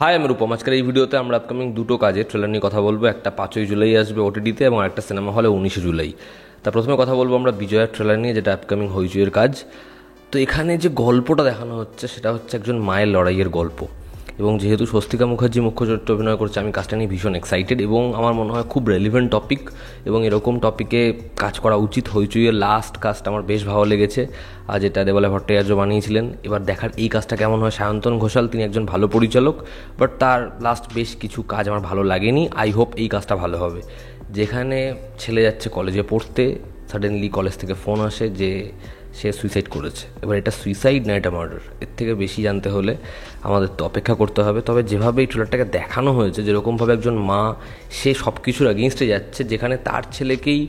High, আমি রূপম। আজকের এই ভিডিওতে আমরা আপকামিং দুটো কাজের ট্রেলার নিয়ে কথা বলবো। একটা 5ই জুলাই আসবে ওটিটিতে এবং একটা সিনেমা হলে 19শে জুলাই। তা প্রথমে কথা বলবো আমরা বিজয়ের ট্রেলার নিয়ে, যেটা আপকামিং হইচইয়ের কাজ। তো এখানে যে গল্পটা দেখানো হচ্ছে সেটা হচ্ছে একজন মায়ের লড়াইয়ের গল্প, এবং যেহেতু স্বস্তিকা মুখার্জি মুখ্য চরিত্রে অভিনয় করছে, আমি কাজটা নিয়ে ভীষণ এক্সাইটেড এবং আমার মনে হয় খুব রেলিভেন্ট টপিক, এবং এরকম টপিকে কাজ করা উচিত। হইচইয়ের লাস্ট কাজটা আমার বেশ ভালো লেগেছে, আর যেটা দেবালা ভট্টাচার্য বানিয়েছিলেন। এবার দেখার এই কাজটা কেমন হয়। সায়ন্তন ঘোষাল তিনি একজন ভালো পরিচালক, বাট তার লাস্ট বেশ কিছু কাজ আমার ভালো লাগেনি। আই হোপ এই কাজটা ভালো হবে। যেখানে ছেলে যাচ্ছে কলেজে পড়তে, সাডেনলি কলেজ থেকে ফোন আসে যে সে সুইসাইড করেছে। এবার এটা সুইসাইড না এটা মার্ডার, এর থেকে বেশি জানতে হলে আমাদের তো অপেক্ষা করতে হবে। তবে যেভাবে এই ট্রেলারটাকে দেখানো হয়েছে, যেরকমভাবে একজন মা সে সব কিছুর এগেনস্টে যাচ্ছে, যেখানে তার ছেলেকেই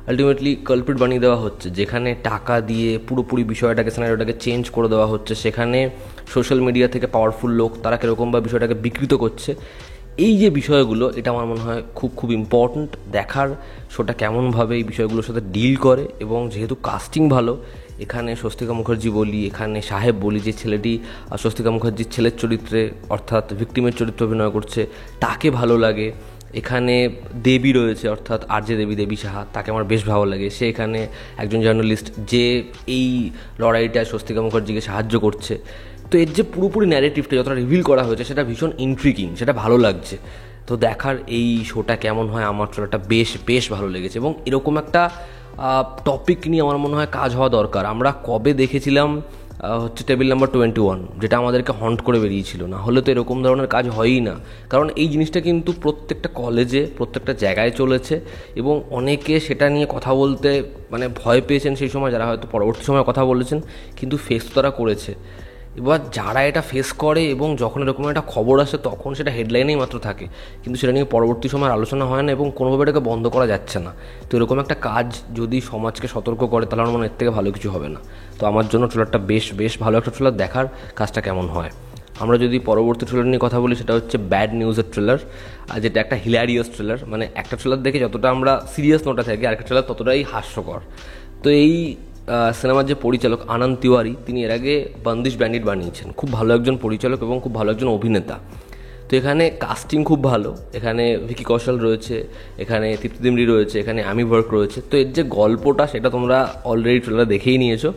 আলটিমেটলি কালপ্রিট বানিয়ে দেওয়া হচ্ছে, যেখানে টাকা দিয়ে পুরোপুরি বিষয়টাকে সিনারিওটাকে চেঞ্জ করে দেওয়া হচ্ছে, সেখানে সোশ্যাল মিডিয়া থেকে পাওয়ারফুল লোক তারা কীরকমভাবে বিষয়টাকে বিকৃত করছে, এই যে বিষয়গুলো, এটা আমার মনে হয় খুব খুব ইম্পর্ট্যান্ট দেখার। শোটা কেমনভাবে এই বিষয়গুলোর সাথে ডিল করে, এবং যেহেতু কাস্টিং ভালো, এখানে স্বস্তিকা মুখার্জি বলি, এখানে সাহেব বলি, যে ছেলেটি স্বস্তিকা মুখার্জির ছেলের চরিত্রে অর্থাৎ ভিক্টিমের চরিত্রে অভিনয় করছে, তাকে ভালো লাগে। এখানে দেবী রয়েছে অর্থাৎ আরজে দেবী সাহা, তাকে আমার বেশ ভালো লাগে। সে এখানে একজন জার্নালিস্ট যে এই লড়াইটা স্বস্তিকা মুখার্জিকে সাহায্য করছে। তো এর যে পুরোপুরি ন্যারেটিভটা যতটা রিভিল করা হয়েছে সেটা ভীষণ ইন্ট্রিকিং, সেটা ভালো লাগছে। তো দেখার এই শোটা কেমন হয়, আমার ট্রেলারটা বেশ বেশ ভালো লেগেছে। এবং এরকম একটা টপিক নিয়ে আমার মনে হয় কাজ হওয়া দরকার। আমরা কবে দেখেছিলাম হচ্ছে টেবিল নাম্বার 21, যেটা আমাদেরকে হন্ট করে বেরিয়েছিল। না হলে তো এরকম ধরনের কাজ হয়ই না, কারণ এই জিনিসটা কিন্তু প্রত্যেকটা কলেজে প্রত্যেকটা জায়গায় চলেছে, এবং অনেকে সেটা নিয়ে কথা বলতে মানে ভয় পেয়েছেন সেই সময়, যারা হয়তো পরবর্তী সময় কথা বলেছেন, কিন্তু ফেস তো তারা করেছে। এবার যারা এটা ফেস করে এবং যখন এরকম একটা খবর আসে তখন সেটা হেডলাইনেই মাত্র থাকে, কিন্তু সেটা নিয়ে পরবর্তী সময় আলোচনা হয় না এবং কোনোভাবে এটাকে বন্ধ করা যাচ্ছে না। তো এরকম একটা কাজ যদি সমাজকে সতর্ক করে, তাহলে আমার মনে হয় এর থেকে ভালো কিছু হবে না। তো আমার জন্য ট্রেলারটা বেশ বেশ ভালো একটা ট্রেলার, দেখার কাজটা কেমন হয়। আমরা যদি পরবর্তী ট্রেলার নিয়ে কথা বলি, সেটা হচ্ছে ব্যাড নিউজের ট্রেলার, যেটা একটা হিলারিয়াস ট্রেলার। মানে একটা ট্রেলার দেখে যতটা আমরা সিরিয়াস নোটে থাকি, আরেকটা ট্রেলার ততটাই হাস্যকর। তো এই সিনেমার যে পরিচালক আনন্দ তিওয়ারি, তিনি এর আগে বন্দিশ ব্যান্ডিট বানিয়েছেন। খুব ভালো একজন পরিচালক এবং খুব ভালো একজন অভিনেতা। তো এখানে কাস্টিং খুব ভালো, এখানে ভিকি কৌশল রয়েছে, এখানে তৃপ্তি ডিমরি রয়েছে, এখানে আমি ভার্ক রয়েছে। তো এর যে গল্পটা সেটা তোমরা অলরেডি ট্রেলারে দেখেই নিয়েছো,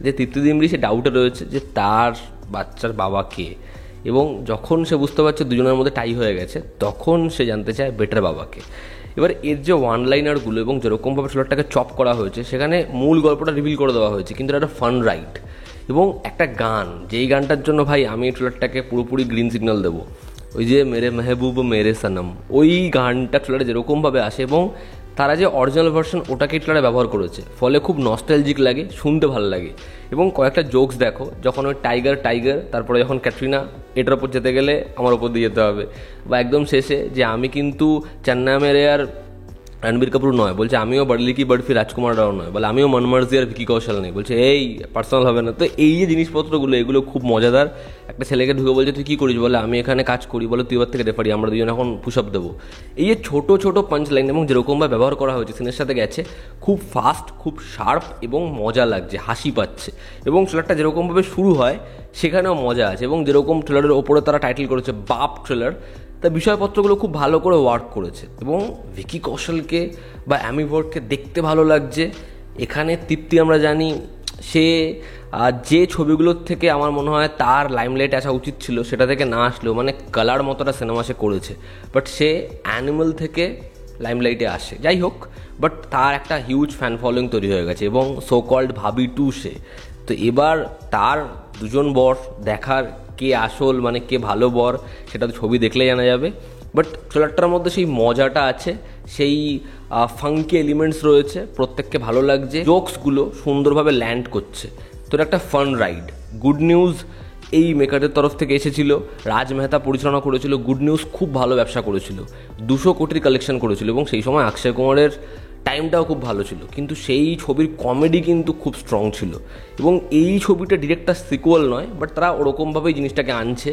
যে তৃপ্তি ডিমরি সে ডাউটে রয়েছে যে তার বাচ্চার বাবা কে, এবং যখন সে বুঝতে পারছে দুজনের মধ্যে টাই হয়ে গেছে, তখন সে জানতে চায় বেটার বাবাকে। এবার এর যে ওয়ান লাইনারগুলো এবং যেরকমভাবে ট্রেলারটাকে চপ করা হয়েছে, সেখানে মূল গল্পটা রিভিল করে দেওয়া হয়েছে, কিন্তু এটা একটা ফান রাইড। এবং একটা গান, যেই গানটার জন্য ভাই আমি এই ট্রেলারটাকে পুরোপুরি গ্রিন সিগন্যাল দেবো, ওই যে মেরে মেহবুব মেরে সনম, ওই গানটা ট্রেলারে যেরকমভাবে আসে, এবং তারা যে অরিজিনাল ভার্সন ওটাকে ট্রেলারে ব্যবহার করেছে, ফলে খুব নস্টালজিক লাগে, শুনতে ভালো লাগে। এবং কয়েকটা জোকস দেখো, যখন ওই টাইগার তারপরে যখন ক্যাটরিনা এটার ওপর যেতে গেলে আমার ওপর দিয়ে যেতে হবে, বা একদম শেষে যে আমি কিন্তু চেন্নাই মেরে আর রণবীর কাপুর নয়, বলছে আমিও বাড়লি কি বরফি রাজকুমার রাও নয়, বলে আমিও মনমার্জি আর ভিকি কৌশল নেই, বলছে এই পার্সোনাল হবে না। তো এই যে জিনিসপত্রগুলো, এগুলো খুব মজাদার। একটা ছেলেকে ঢুকে বলছে তুই কী করিস, বলে আমি এখানে কাজ করি, বলে তুই এবার থেকে রেফারি, আমরা দুজন এখন পুশ আপ দেবো। এই যে ছোটো ছোটো পাঞ্চ লাইন এবং যেরকমভাবে ব্যবহার করা হয়েছে সিনের সাথে গেছে, খুব ফাস্ট, খুব শার্প এবং মজা লাগছে, হাসি পাচ্ছে। এবং ট্রেলারটা যেরকমভাবে শুরু হয় সেখানেও মজা আছে, এবং যেরকম ট্রেলারের ওপরে তারা টাইটেল করেছে বাপ ট্রেলার, তা বিষয়পত্রগুলো খুব ভালো করে ওয়ার্ক করেছে। এবং ভিকি কৌশলকে বা অ্যামি ভর্টকে দেখতে ভালো লাগছে। এখানে তৃপ্তি আমরা জানি সে যে ছবিগুলোর থেকে আমার মনে হয় তার লাইমলাইটে আসা উচিত ছিল, সেটা থেকে না আসলেও মানে কালার মতোটা সিনেমা সে করেছে, বাট সে অ্যানিমাল থেকে লাইমলাইটে আসে। যাই হোক, বাট তার একটা হিউজ ফ্যান ফলোয়িং তৈরি হয়ে গেছে, এবং সো কল্ড ভাবি টু সে। তো এবার তার দুজন বর দেখার, কে আসল মানে কে ভালো বর, সেটা তো ছবি দেখলেই জানা যাবে। বাট ট্রেলারটার মধ্যে সেই মজাটা আছে, সেই ফাঙ্কি এলিমেন্টস রয়েছে, প্রত্যেককে ভালো লাগছে, জোকসগুলো সুন্দরভাবে ল্যান্ড করছে। তো এটা একটা ফান রাইড। গুড নিউজ এই মেকারের তরফ থেকে এসেছিল, রাজ মেহতা পরিচালনা করেছিল। গুড নিউজ খুব ভালো ব্যবসা করেছিল, 200 কোটির কালেকশন করেছিল, এবং সেই সময় অক্ষয় কুমারের টাইমটাও খুব ভালো ছিল, কিন্তু সেই ছবির কমেডি কিন্তু খুব স্ট্রং ছিল। এবং এই ছবিটা ডিরেক্টর সিকুয়াল নয়, বাট তারা ওরকমভাবেই জিনিসটাকে আনছে।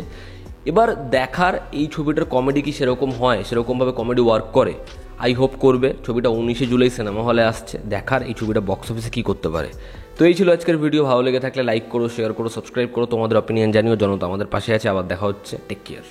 এবার দেখার এই ছবিটার কমেডি কি সেরকম হয়, সেরকমভাবে কমেডি ওয়ার্ক করে, আই হোপ করবে। ছবিটা 19শে জুলাই সিনেমা হলে আসছে, দেখার এই ছবিটা বক্স অফিসে কী করতে পারে। তো এই ছিল আজকের ভিডিও। ভালো লেগে থাকলে লাইক করো, শেয়ার করো, সাবস্ক্রাইব করো, তোমাদের অপিনিয়ন জানিও। জনতা আমাদের পাশে আছে। আবার দেখা হচ্ছে, টেক কেয়ার।